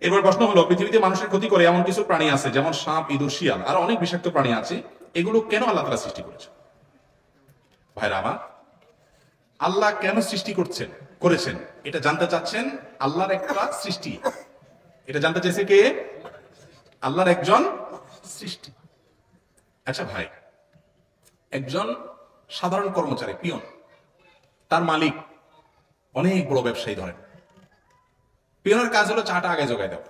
এবার প্রশ্ন হলো, পৃথিবীতে মানুষের ক্ষতি করে এমন কিছু প্রাণী আছে যেমন সাপ, ইঁদুর, শিয়াল আর অনেক বিষাক্ত প্রাণী আছে, এগুলো কেন আল্লাহ তাআলা সৃষ্টি করেছেন? ভাইরা আমার, আল্লাহ কেন সৃষ্টি করেছেন এটা জানতে চাচ্ছেন? আল্লাহর একটা সৃষ্টি, এটা জানতে চাইছে কে? আল্লাহর একজন সৃষ্টি। আচ্ছা ভাই, একজন সাধারণ কর্মচারী, পিয়ন, তার মালিক অনেক বড় ব্যবসায়ী ধরেন, পিয়নের কাজ হলো চাটা আগে জোগায় দাও।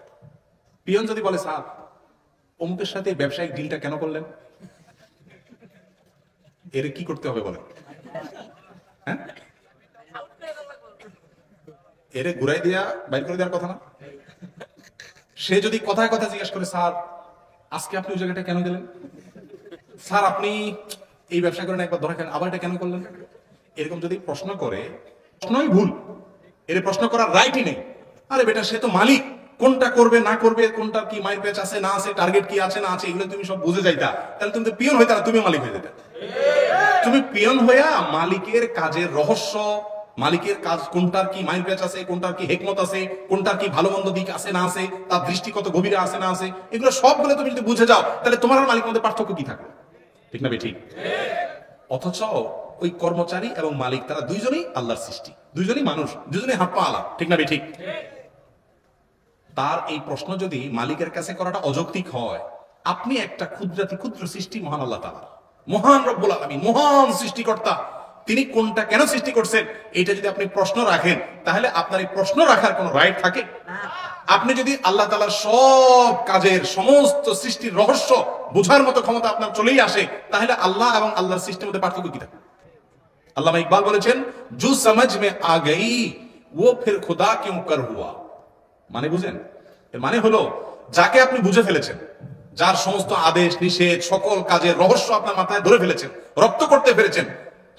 পিয়ন যদি বলে, স্যার অমুকের সাথে ব্যবসায়িক ডিলটা কেন করলেন, এর কি করতে হবে বলেন? হ্যাঁ, এরে ঘুরাই দিয়া বাইর করে দেওয়ার কথা না? সে যদি কথায় কথা জিজ্ঞাসা করে, স্যার আজকে আপনি ওই জায়গাটা কেন গেলেন, স্যার আপনি এই ব্যবসা করেন একবার ধরা খেলেন, আবার এটা কেন করলেন, এরকম যদি প্রশ্ন করে, প্রশ্নই ভুল, এর প্রশ্ন করার রাইটই নেই। আরে বেটা, সে তো মালিক, কোনটা করবে না করবে, কোনটার কি মাইল প্যাচ আছে না আছে, টার্গেট কি আছে না আছে, এগুলো তুমি সব বুঝে যাইতা, তাহলে তুমি তো পিয়ন হইতা না, তুমি মালিক হয়ে যেতে। তুমি পিয়ন হইয়া মালিকের কাজের রহস্য, মালিকের কাজ কোনটার কি মাইল প্যাচ আছে, কোনটার কি হেকমত আছে, কোনটার কি ভালো মন্দ দিক আছে না আছে, তার দৃষ্টি কত গভীরে আছে না আছে, এগুলো সবগুলো তুমি যদি বুঝে যাও, তাহলে তোমার আর মালিকের মধ্যে পার্থক্য কি থাকবে? ঠিক না ঠিক? অথচ ওই কর্মচারী এবং মালিক তারা দুইজনই আল্লাহর সৃষ্টি, দুইজনই মানুষ, দুইজনই হাত পা আলা। ঠিক না ঠিক? তার এই প্রশ্ন যদি মালিকের কাছে করাটা অযৌক্তিক হয়, আপনি একটা ক্ষুদ্র সৃষ্টি, মহান আল্লাহ তাআলা, মহান রব্বুল আলামিন, মহান সৃষ্টিকর্তা, তিনি কোনটা কেন সৃষ্টি করছেন এটা যদি আপনি প্রশ্ন রাখেন, তাহলে আপনার এই প্রশ্ন রাখার কোনো রাইট থাকে? আপনি যদি আল্লাহ তাআলার সব কাজের, সমস্ত সৃষ্টির রহস্য বোঝার মতো ক্ষমতা আপনার চলেই আসে, তাহলে আল্লাহ এবং আল্লাহর সৃষ্টির মধ্যে পার্থক্য কি থাকে? আল্লামা ইকবাল বলেছেন, জু সমঝ মে আ গই ও ফির খুদা কিউ কর হুয়া। মানে বুঝেন? এর মানে হলো, যাকে আপনি বুঝে ফেলেছেন, যার সমস্ত আদেশ নিষেধ, সকল কাজের রহস্য আপনার মাথায় ধরে ফেলেছেন, রপ্ত করতে পেরেছেন,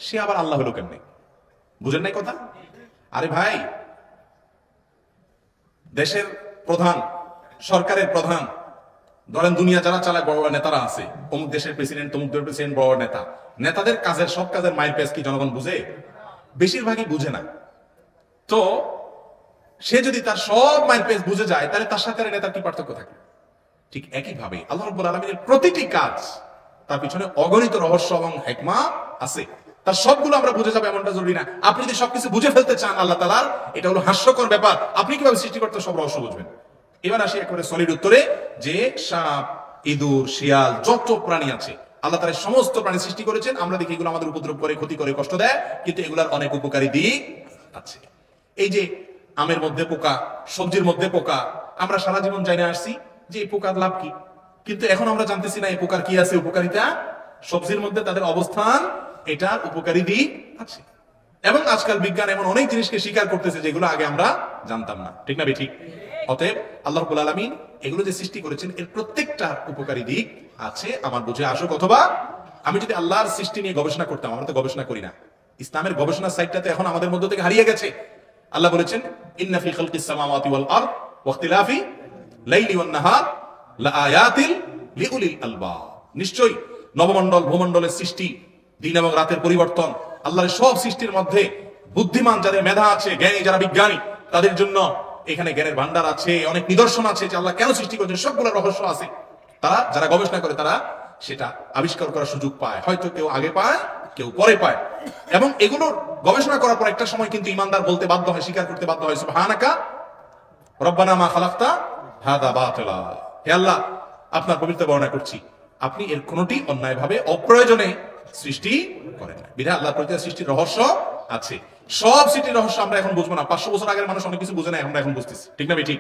সে আবার আল্লাহ হলো কেমনে? বুঝেন নাই কথা? আরে ভাই, দেশের প্রধান, সরকারের প্রধান, ধরেন দুনিয়া যারা চালায়, বড় বড় নেতারা আছে, অমুক দেশের প্রেসিডেন্ট, তমুক দেশের প্রেসিডেন্ট, বড় নেতা, নেতাদের কাজের, সব কাজের মাইল পেজ কি জনগণ বুঝে? বেশিরভাগই বুঝে না। তো সে যদি তার সব মাইল পেজ বুঝে যায়, তাহলে তার সাথে নেতার কি পার্থক্য থাকে? ঠিক একইভাবে আল্লাহ রাব্বুল আলামিনের প্রতিটি কাজ, তার পিছনে অগণিত রহস্য এবং হিকমা আছে, তার সবগুলো আমরা বুঝে যাবো এমনটা জরুরি না। আপনি যদি সবকিছু বুঝে ফেলতে চান আল্লাহ তাআলার, এটা হলো হাস্যকর ব্যাপার। আপনি কিভাবে সৃষ্টিকর্তার সব রহস্য বুঝবেন? এবার আসি একেবারে সলিড উত্তরে, যে সাপ, ইঁদুর, শিয়াল, যত প্রাণী আছে, আল্লাহ তাআলা সমস্ত প্রাণী সৃষ্টি করেছেন। আমরা দেখি এগুলো আমাদের উপদ্রব করে, ক্ষতি করে, কষ্ট দেয়, কিন্তু এগুলার অনেক উপকারী দিক আছে। এই যে আমের মধ্যে পোকা, সবজির মধ্যে পোকা, আমরা সারা জীবন জানে আসছি যে এই পোকার লাভ কি, কিন্তু এখন আমরা জানতেছি না এই পোকার কি আছে, উপকারিতা। সবজির মধ্যে তাদের অবস্থান, এটার উপকারী দিক আছে। এবং আজকাল বিজ্ঞান এমন অনেক জিনিসকে স্বীকার করতেছে যেগুলো আগে আমরা জানতাম না। ঠিক না ঠিক? অতএব আল্লাহ রাব্বুল আলামিন এগুলো যে সৃষ্টি করেছেন, এর প্রত্যেকটা উপকারী দিক আছে, আমার বুঝে আসুক। অথবা আমি যদি আল্লাহর সৃষ্টি নিয়ে গবেষণা করতাম, আমরা তো গবেষণা করি না, ইসলামের গবেষণার সাইটটা তো এখন আমাদের মধ্য থেকে হারিয়ে গেছে। আল্লাহ বলেছেন, ইন্না ফি খালকিস সামাওয়াতি ওয়াল আরদ ওয়া ইখতিলাফি লাইলি ওয়ান নাহার লাআয়াতিল লিউলিল আলবাব। নিশ্চয়ই নবমণ্ডল, ভূমণ্ডলের সৃষ্টি, দিন এবং রাতের পরিবর্তন, আল্লাহর সব সৃষ্টির মধ্যে বুদ্ধিমান যাদের মেধা আছে, জ্ঞানী যারা বিজ্ঞানী, তাদের জন্য এখানে জ্ঞানের ভান্ডার আছে, অনেক নিদর্শন আছে যে আল্লাহ কেন সৃষ্টি করেছেন, সবগুলো রহস্য আছে। তারা যারা গবেষণা করে, তারা সেটা আবিষ্কার করার সুযোগ পায়, হয়তো কেউ আগে পায়, কেউ পরে পায়। এবং এগুলোর গবেষণা করার পর একটা সময় কিন্তু ইমানদার বলতে বাধ্য হয়, স্বীকার করতে বাধ্য হয়, সুবহানাকা রব্বানা মা খালাকতা হাদা বাতিলা। হে আল্লাহ, আপনার পবিত্র বর্ণনা করছি, আপনি এর কোনটি অন্যায়ভাবে, অপ্রয়োজনে সৃষ্টি করেন না। বিধায় আল্লাহর প্রতি সৃষ্টির রহস্য আছে। সব সৃষ্টির রহস্য আমরা এখন বুঝবো না। 500 বছর আগের মানুষ অনেক কিছু বুঝে না, আমরা এখন বুঝতেছি। ঠিক না ঠিক?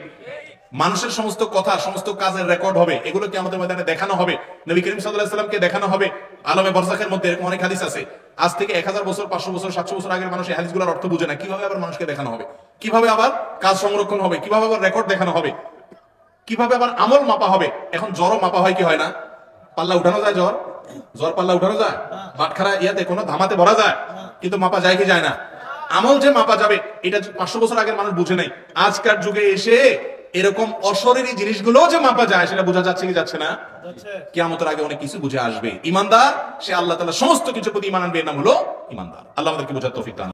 মানুষের সমস্ত কথা, সমস্ত কাজের রেকর্ড হবে, এগুলো কি আমাদের ময়দানে দেখানো হবে, নবী করিম সাল্লাল্লাহু আলাইহি ওয়াসাল্লামকে দেখানো হবে আলমে বারযাখের মধ্যে। এরকম অনেক হাদিস আছে। আজ থেকে 1000 বছর, 500 বছর, 700 বছর আগের মানুষ এই হাদিসগুলোর অর্থ বুঝে না, কিভাবে আবার মানুষকে দেখানো হবে, কিভাবে আবার কাজ সংরক্ষণ হবে, কিভাবে আবার রেকর্ড দেখানো হবে, কিভাবে আবার আমল মাপা হবে। এখন জ্বরও মাপা হয় কি হয় না? পাল্লা উঠানো যায়, জ্বর পাল্লা উঠানো যায়, বাটখারা ইয়াতে কোনো ধামাতে ভরা যায়, কিন্তু মাপা যায় কি যায় না? আমল যে মাপা যাবে, এটা 500 বছর আগের মানুষ বুঝে নাই। আজকার যুগে এসে এরকম অশরীরী জিনিসগুলো যে মাপা যায়, সেটা বোঝা যাচ্ছে কি যাচ্ছে না? কিয়ামতের আগে অনেক কিছু বুঝে আসবে। ইমানদার, সে আল্লাহ তাআলা সমস্ত কিছুর প্রতি ঈমান আনবে, এর নাম হলো ইমানদার। আল্লাহ আমাদেরকে বোঝার তৌফিক দান।